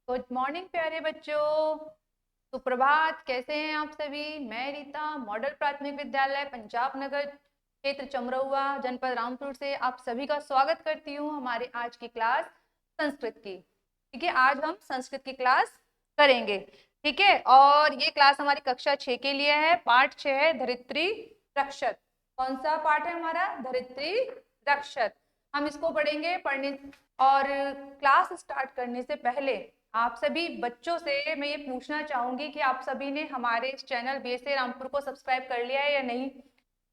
Good morning प्यारे बच्चों। सुप्रभात। कैसे हैं आप सभी? मैं रीता मॉडल प्राथमिक विद्यालय पंजाब नगर क्षेत्र चमरौआ जनपद रामपुर से आप सभी का स्वागत करती हूँ हमारे आज की क्लास संस्कृत की। ठीक है, आज हम संस्कृत की क्लास करेंगे। ठीक है, और ये क्लास हमारी कक्षा 6 के लिए है। पाठ 6 है धरित्री रक्षक। कौन सा पाठ है हमारा? धरित्री रक्षक। हम इसको पढ़ेंगे। पढ़ने और क्लास स्टार्ट करने से पहले आप सभी बच्चों से मैं ये पूछना चाहूंगी कि आप सभी ने हमारे इस चैनल बीएसए रामपुर को सब्सक्राइब कर लिया है या नहीं।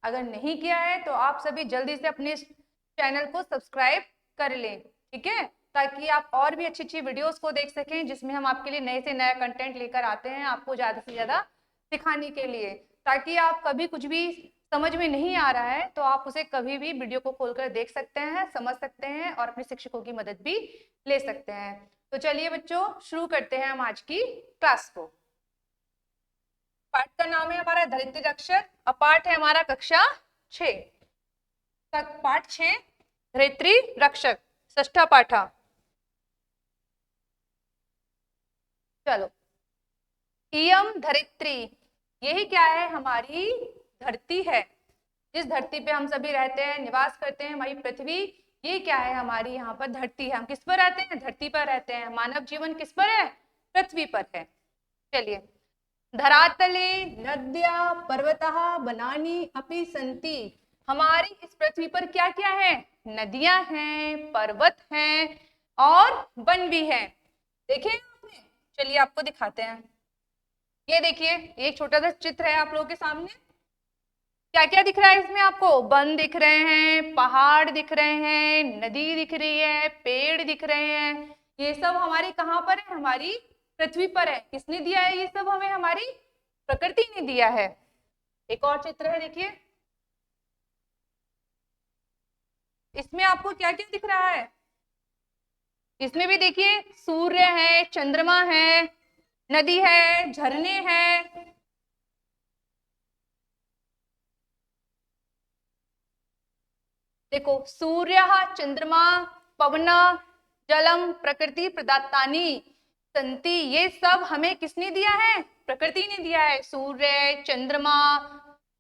अगर नहीं किया है तो आप सभी जल्दी से अपने इस चैनल को सब्सक्राइब कर लें। ठीक है, ताकि आप और भी अच्छी अच्छी वीडियोस को देख सकें जिसमें हम आपके लिए नए से नया कंटेंट लेकर आते हैं आपको ज्यादा से ज्यादा सिखाने के लिए, ताकि आप कभी कुछ भी समझ में नहीं आ रहा है तो आप उसे कभी भी वीडियो को खोलकर देख सकते हैं, समझ सकते हैं और अपने शिक्षकों की मदद भी ले सकते हैं। तो चलिए बच्चों, शुरू करते हैं हम आज की क्लास को। पाठ का नाम है हमारा धरित्री रक्षक और पाठ है हमारा कक्षा 6 तक। पाठ 6 धरित्री रक्षक, षष्ठा पाठा। चलो, इयम धरित्री, यही क्या है? हमारी धरती है। जिस धरती पे हम सभी रहते हैं, निवास करते हैं, हमारी पृथ्वी, ये क्या है? हमारी यहाँ पर धरती है। हम किस पर रहते हैं? धरती पर रहते हैं। मानव जीवन किस पर है? पृथ्वी पर है। चलिए, धरातले नद्या पर्वतः वनानि अपि सन्ति। हमारी इस पृथ्वी पर क्या क्या है? नदियां हैं, पर्वत हैं और वन भी है। देखे आपने? चलिए आपको दिखाते हैं। ये देखिए, एक छोटा सा चित्र है आप लोगों के सामने। क्या क्या दिख रहा है इसमें आपको? वन दिख रहे हैं, पहाड़ दिख रहे हैं, नदी दिख रही है, पेड़ दिख रहे हैं। ये सब हमारे कहाँ पर है? हमारी पृथ्वी पर है। किसने दिया है ये सब हमें? हमारी प्रकृति ने दिया है। एक और चित्र है, देखिए। इसमें आपको क्या क्या दिख रहा है? इसमें भी देखिए, सूर्य है, चंद्रमा है, नदी है, झरने हैं। देखो, सूर्य, चंद्रमा, पवन, जलम प्रकृति प्रदत्तानि संति, ये सब हमें किसने दिया है? प्रकृति ने दिया है। सूर्य, चंद्रमा,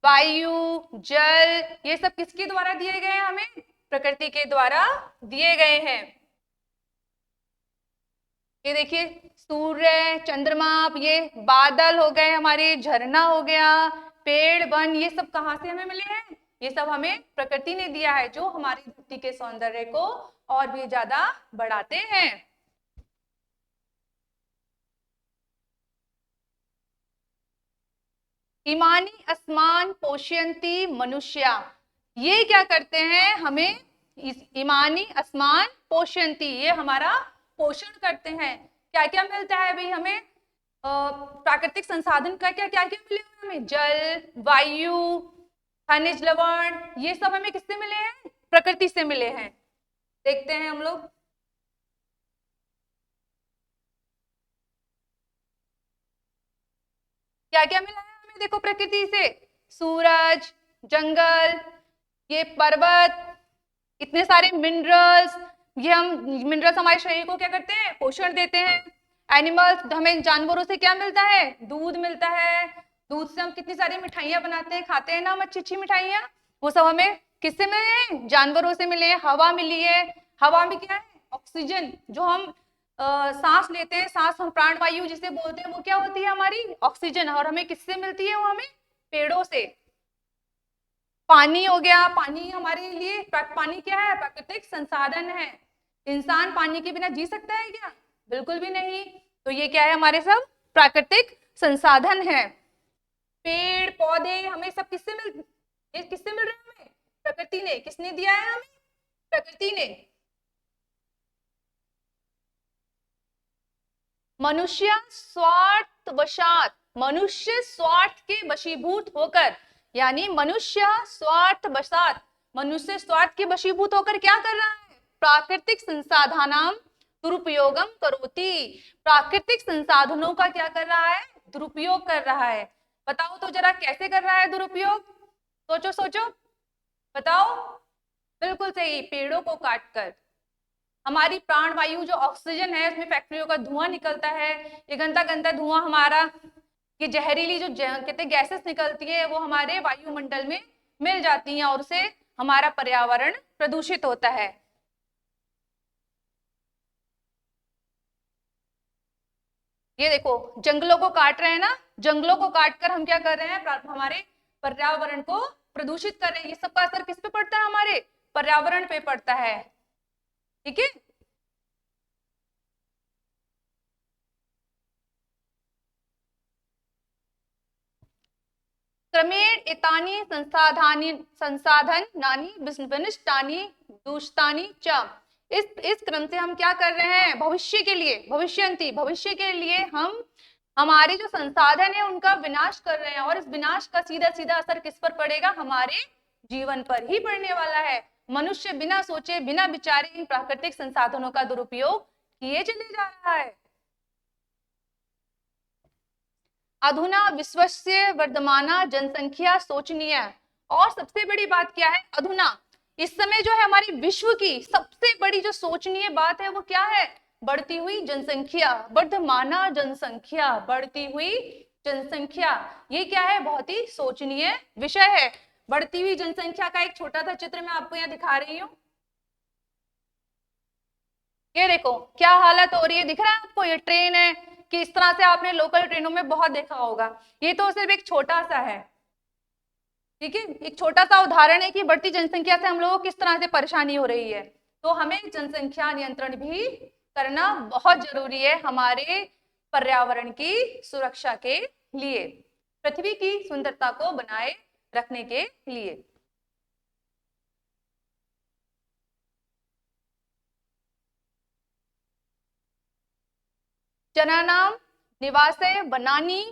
वायु, जल, ये सब किसके द्वारा दिए गए हैं? हमें प्रकृति के द्वारा दिए गए हैं। ये देखिए, सूर्य, चंद्रमा, ये बादल हो गए हमारे, झरना हो गया, पेड़ वन, ये सब कहाँ से हमें मिले हैं? ये सब हमें प्रकृति ने दिया है, जो हमारी धरती के सौंदर्य को और भी ज्यादा बढ़ाते हैं। इमानी अस्मान पोषयंती मनुष्या, ये क्या करते हैं? हमें इमानी अस्मान पोषयंती, ये हमारा पोषण करते हैं। क्या क्या मिलता है भाई हमें? प्राकृतिक संसाधन का क्या क्या क्या मिले हमें? जल, वायु, खनिज लवण, ये सब हमें किससे मिले हैं? प्रकृति से मिले हैं। देखते हैं हम लोग। क्या क्या मिला है हमें? देखो, प्रकृति से सूरज, जंगल, ये पर्वत, इतने सारे मिनरल्स। ये हम मिनरल्स हमारे शरीर को क्या करते हैं? पोषण देते हैं। एनिमल्स, हमें जानवरों से क्या मिलता है? दूध मिलता है। दूध से हम कितनी सारी मिठाइयां बनाते हैं, खाते हैं ना हम अच्छी अच्छी मिठाइयां। वो सब हमें किससे मिले हैं? जानवरों से मिले हैं। हवा मिली है। हवा में क्या है? ऑक्सीजन, जो हम सांस लेते हैं, सांस हम प्राणवायु जिसे बोलते हैं, वो क्या होती है? हमारी ऑक्सीजन। और हमें किससे मिलती है? वो हमें पेड़ों से। पानी हो गया, पानी हमारे लिए, पानी क्या है? प्राकृतिक संसाधन है। इंसान पानी के बिना जी सकता है क्या? बिल्कुल भी नहीं। तो ये क्या है? हमारे सब प्राकृतिक संसाधन है। पेड़ पौधे हमें सब किससे ये किससे मिल रहे हैं? हमें प्रकृति ने। किसने दिया है हमें? प्रकृति ने। मनुष्य स्वार्थवशात, मनुष्य स्वार्थ के वशीभूत होकर, यानी मनुष्य स्वार्थवशात, मनुष्य स्वार्थ के वशीभूत होकर क्या कर रहा है? प्राकृतिक संसाधनाम दुरुपयोगम करोति, प्राकृतिक संसाधनों का क्या कर रहा है? दुरुपयोग कर रहा है। बताओ तो जरा, कैसे कर रहा है दुरुपयोग? सोचो सोचो, बताओ। बिल्कुल सही, पेड़ों को काटकर। हमारी प्राण वायु जो ऑक्सीजन है उसमें फैक्ट्रियों का धुआं निकलता है, ये गंदा गंदा धुआं हमारा, ये जहरीली जो कहते गैसेस निकलती है वो हमारे वायुमंडल में मिल जाती हैं और उससे हमारा पर्यावरण प्रदूषित होता है। ये देखो जंगलों को काट रहे हैं ना, जंगलों को काटकर हम क्या कर रहे हैं, हमारे पर्यावरण को प्रदूषित कर रहे हैं। ये सबका असर किस पे पड़ता है, हमारे पर्यावरण पे पड़ता है। ठीक है, क्रमेण एतानि संसाधन नानी विनिष्टानि दूषितानि च। इस क्रम से हम क्या कर रहे हैं, भविष्य के लिए, भविष्य के लिए हम हमारे जो संसाधन है उनका विनाश कर रहे हैं, और इस विनाश का सीधा सीधा असर किस पर पड़ेगा, हमारे जीवन पर ही पड़ने वाला है। मनुष्य बिना सोचे बिना विचारे इन प्राकृतिक संसाधनों का दुरुपयोग किए चले जा रहा है। अधुना विश्वस्य वर्धमाना जनसंख्या शोचनीय। और सबसे बड़ी बात क्या है, अधुना इस समय जो है हमारी विश्व की सबसे बड़ी जो शोचनीय बात है वो क्या है, बढ़ती हुई जनसंख्या, वर्धमाना जनसंख्या, बढ़ती हुई जनसंख्या। ये क्या है, बहुत ही शोचनीय विषय है। बढ़ती हुई जनसंख्या का एक छोटा सा चित्र मैं आपको यहाँ दिखा रही हूँ। ये देखो क्या हालत हो रही है, दिख रहा है आपको, ये ट्रेन है कि इस तरह से आपने लोकल ट्रेनों में बहुत देखा होगा। ये तो सिर्फ एक छोटा सा है, ठीक है, एक छोटा सा उदाहरण है कि बढ़ती जनसंख्या से हम लोगों को किस तरह से परेशानी हो रही है। तो हमें जनसंख्या नियंत्रण भी करना बहुत जरूरी है हमारे पर्यावरण की सुरक्षा के लिए, पृथ्वी की सुंदरता को बनाए रखने के लिए। जनानां निवासे वनानि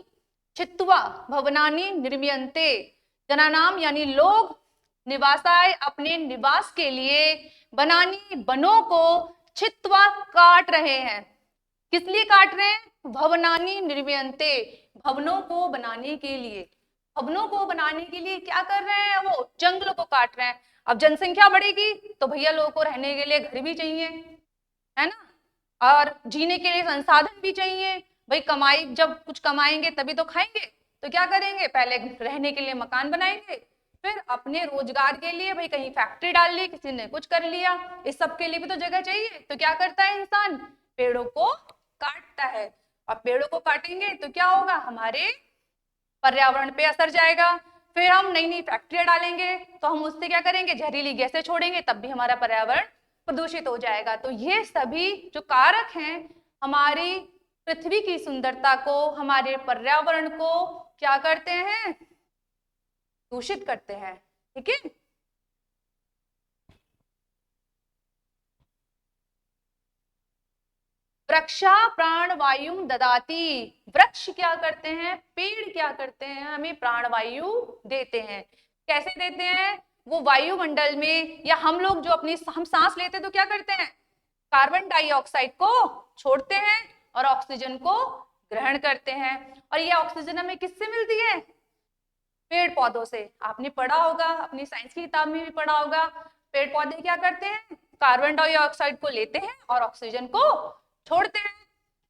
छित्त्वा भवनानि निर्मीयन्ते। जनानाम यानी लोग, निवासाय अपने निवास के लिए, वनानि वनों को, छित्त्वा काट रहे हैं। किस लिए काट रहे हैं, भवनानि निर्मीयन्ते, भवनों को बनाने के लिए। भवनों को बनाने के लिए क्या कर रहे हैं, वो जंगलों को काट रहे हैं। अब जनसंख्या बढ़ेगी तो भैया लोगों को रहने के लिए घर भी चाहिए, है ना, और जीने के लिए संसाधन भी चाहिए। भाई कमाई, जब कुछ कमाएंगे तभी तो खाएंगे, तो क्या करेंगे, पहले रहने के लिए मकान बनाएंगे, फिर अपने रोजगार के लिए भाई कहीं फैक्ट्री डाल ली, किसी ने कुछ कर लिया, इस सब के लिए भी तो जगह चाहिए। तो क्या करता है इंसान, पेड़ों को काटता है। और पेड़ों को काटेंगे तो क्या होगा, हमारे पर्यावरण पे असर जाएगा। फिर हम नई नई फैक्ट्रियां डालेंगे तो हम उससे क्या करेंगे, जहरीली गैसें छोड़ेंगे, तब भी हमारा पर्यावरण प्रदूषित हो जाएगा। तो ये सभी जो कारक हैं हमारी पृथ्वी की सुंदरता को, हमारे पर्यावरण को क्या करते हैं, दूषित करते हैं। ठीक है, वृक्षा प्राण वायु ददाती। वृक्ष क्या करते हैं, पेड़ क्या करते हैं, हमें प्राण वायु देते हैं। कैसे देते हैं, वो वायुमंडल में, या हम लोग जो अपनी हम सांस लेते हैं तो क्या करते हैं, कार्बन डाइऑक्साइड को छोड़ते हैं और ऑक्सीजन को ग्रहण करते हैं। और ये ऑक्सीजन हमें किससे मिलती है, पेड़ पौधों से। आपने पढ़ा होगा, अपनी साइंस की किताब में भी पढ़ा होगा, पेड़ पौधे क्या करते हैं, कार्बन डाइऑक्साइड को लेते हैं और ऑक्सीजन को छोड़ते हैं।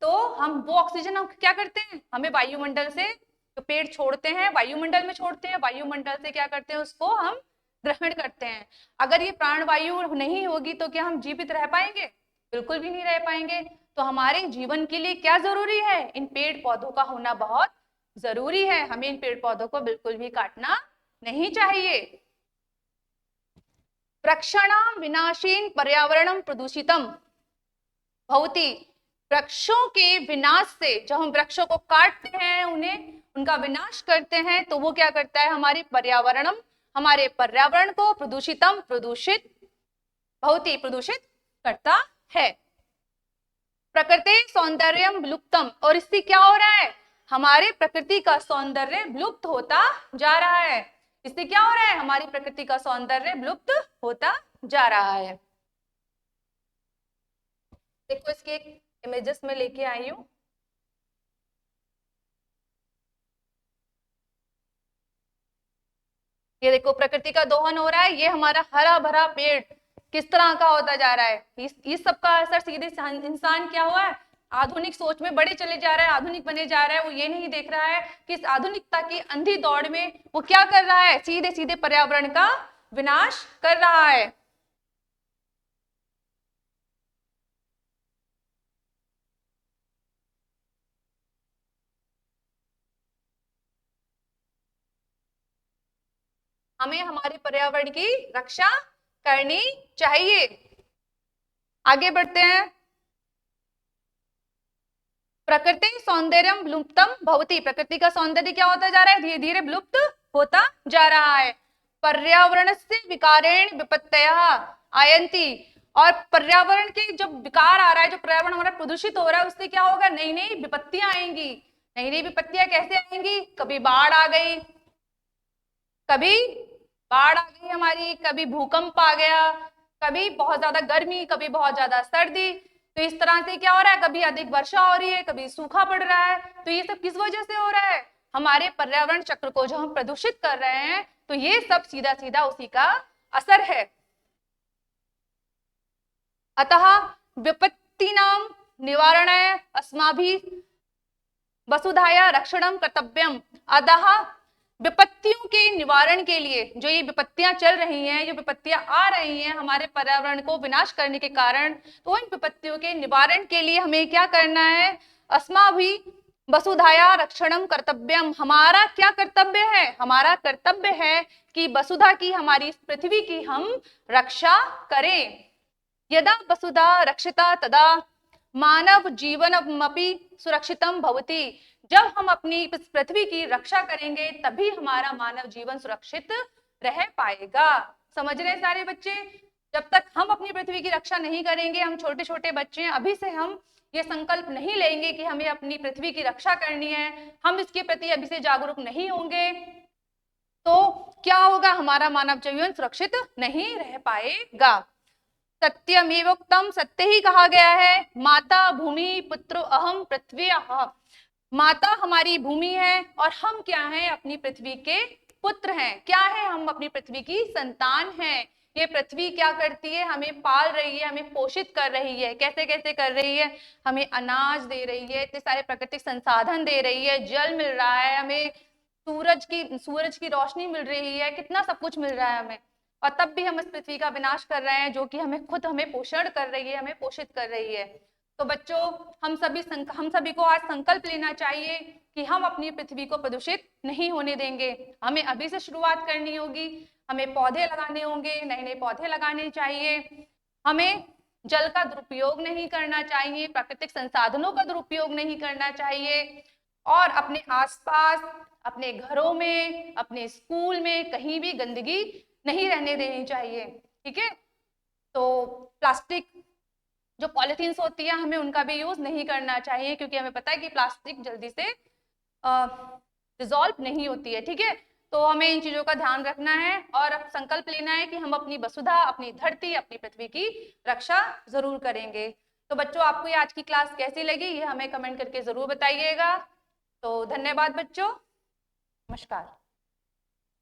तो हम वो ऑक्सीजन हम क्या करते हैं, हमें वायुमंडल से, जो पेड़ छोड़ते हैं वायुमंडल में छोड़ते हैं, वायुमंडल से क्या करते हैं, उसको हम ग्रहण करते हैं। अगर ये प्राण वायु नहीं होगी तो क्या हम जीवित रह पाएंगे, बिल्कुल भी नहीं रह पाएंगे। तो हमारे जीवन के लिए क्या जरूरी है, इन पेड़ पौधों का होना बहुत जरूरी है। हमें इन पेड़ पौधों को बिल्कुल भी काटना नहीं चाहिए। वृक्षाणाम विनाशेन पर्यावरणम प्रदूषितम भवति। वृक्षों के विनाश से, जब हम वृक्षों को काटते हैं, उन्हें उनका विनाश करते हैं, तो वो क्या करता है, हमारे पर्यावरण को प्रदूषित भवति, प्रदूषित करता है। प्रकृति सौंदर्यम विलुप्तम। और इससे क्या हो रहा है, हमारे प्रकृति का सौंदर्य विलुप्त होता जा रहा है। इससे क्या हो रहा है, हमारी प्रकृति का सौंदर्य विलुप्त होता जा रहा है। देखो इसके एक इमेजेस में लेके आई हूं। ये देखो प्रकृति का दोहन हो रहा है, ये हमारा हरा भरा पेड़, किस तरह का होता जा रहा है। इस सब का असर सीधे इंसान क्या हुआ है, आधुनिक सोच में बड़े चले जा रहा है, आधुनिक बने जा रहा है। वो ये नहीं देख रहा है कि इस आधुनिकता की अंधी दौड़ में वो क्या कर रहा है, सीधे सीधे पर्यावरण का विनाश कर रहा है। हमें हमारे पर्यावरण की रक्षा करनी चाहिए। आगे बढ़ते हैं। प्रकृति सौंदर्यम विलुप्तम भवति, प्रकृति का सौंदर्य क्या होता जा रहा है, धीरे धीरे विलुप्त होता जा रहा है। पर्यावरण से विकारेण विपत्तयः आयन्ति, और पर्यावरण के जब विकार आ रहा है, जो पर्यावरण हमारा प्रदूषित हो रहा है, उससे क्या होगा, नई नई विपत्तियां आएंगी। नई नई विपत्तियां कैसे आएंगी, कभी बाढ़ आ गई, कभी बाढ़ आ गई हमारी, कभी भूकंप आ गया, कभी बहुत ज्यादा गर्मी, कभी बहुत ज्यादा सर्दी। तो इस तरह से क्या हो रहा है, कभी अधिक वर्षा हो रही है, कभी सूखा पड़ रहा है। तो ये सब किस वजह से हो रहा है, हमारे पर्यावरण चक्र को जो हम प्रदूषित कर रहे हैं, तो ये सब सीधा सीधा उसी का असर है। अतः विपत्तीनां निवारणाय अस्माभिः वसुधाया रक्षणम कर्तव्यम। अतः विपत्तियों के निवारण के लिए, जो ये विपत्तियां चल रही हैं, जो विपत्तियां आ रही हैं हमारे पर्यावरण को विनाश करने के कारण, तो इन विपत्तियों के निवारण के लिए हमें क्या करना है, अस्माभिः वसुधाया रक्षणम कर्तव्यम। हमारा क्या कर्तव्य है, हमारा कर्तव्य है कि वसुधा की, हमारी इस पृथ्वी की हम रक्षा करें। यदा वसुधा रक्षिता तदा मानव जीवनमपि सुरक्षितम भवति। जब हम अपनी इस पृथ्वी की रक्षा करेंगे तभी हमारा मानव जीवन सुरक्षित रह पाएगा। समझ रहे हैं सारे बच्चे, जब तक हम अपनी पृथ्वी की रक्षा नहीं करेंगे, हम छोटे छोटे बच्चे हैं, अभी से हम ये संकल्प नहीं लेंगे कि हमें अपनी पृथ्वी की रक्षा करनी है, हम इसके प्रति अभी से जागरूक नहीं होंगे, तो क्या होगा, हमारा मानव जीवन सुरक्षित नहीं रह पाएगा। सत्यमेवोक्तम, सत्य ही कहा गया है। माता भूमि पुत्रो अहम पृथ्व्याः, माता हमारी भूमि है और हम क्या हैं, अपनी पृथ्वी के पुत्र हैं। क्या है, हम अपनी पृथ्वी की संतान हैं। ये पृथ्वी क्या करती है, हमें पाल रही है, हमें पोषित कर रही है। कैसे कैसे कर रही है, हमें अनाज दे रही है, इतने सारे प्राकृतिक संसाधन दे रही है, जल मिल रहा है हमें, सूरज की रोशनी मिल रही है, कितना सब कुछ मिल रहा है हमें, और तब भी हम इस पृथ्वी का विनाश कर रहे हैं, जो कि हमें खुद हमें पोषण कर रही है, हमें पोषित कर रही है। तो बच्चों, हम सभी को आज संकल्प लेना चाहिए कि हम अपनी पृथ्वी को प्रदूषित नहीं होने देंगे। हमें अभी से शुरुआत करनी होगी, हमें पौधे लगाने होंगे, नए नए पौधे लगाने चाहिए, हमें जल का दुरुपयोग नहीं करना चाहिए, प्राकृतिक संसाधनों का दुरुपयोग नहीं करना चाहिए, और अपने आसपास, अपने घरों में, अपने स्कूल में कहीं भी गंदगी नहीं रहने देनी चाहिए। ठीक है, तो प्लास्टिक जो पॉलिथीन्स होती है, हमें उनका भी यूज नहीं करना चाहिए, क्योंकि हमें पता है कि प्लास्टिक जल्दी से डिसॉल्व नहीं होती है। ठीक है, तो हमें इन चीजों का ध्यान रखना है और अब संकल्प लेना है कि हम अपनी वसुधा, अपनी धरती, अपनी पृथ्वी की रक्षा जरूर करेंगे। तो बच्चों, आपको ये आज की क्लास कैसी लगी, ये हमें कमेंट करके जरूर बताइएगा। तो धन्यवाद बच्चों, नमस्कार।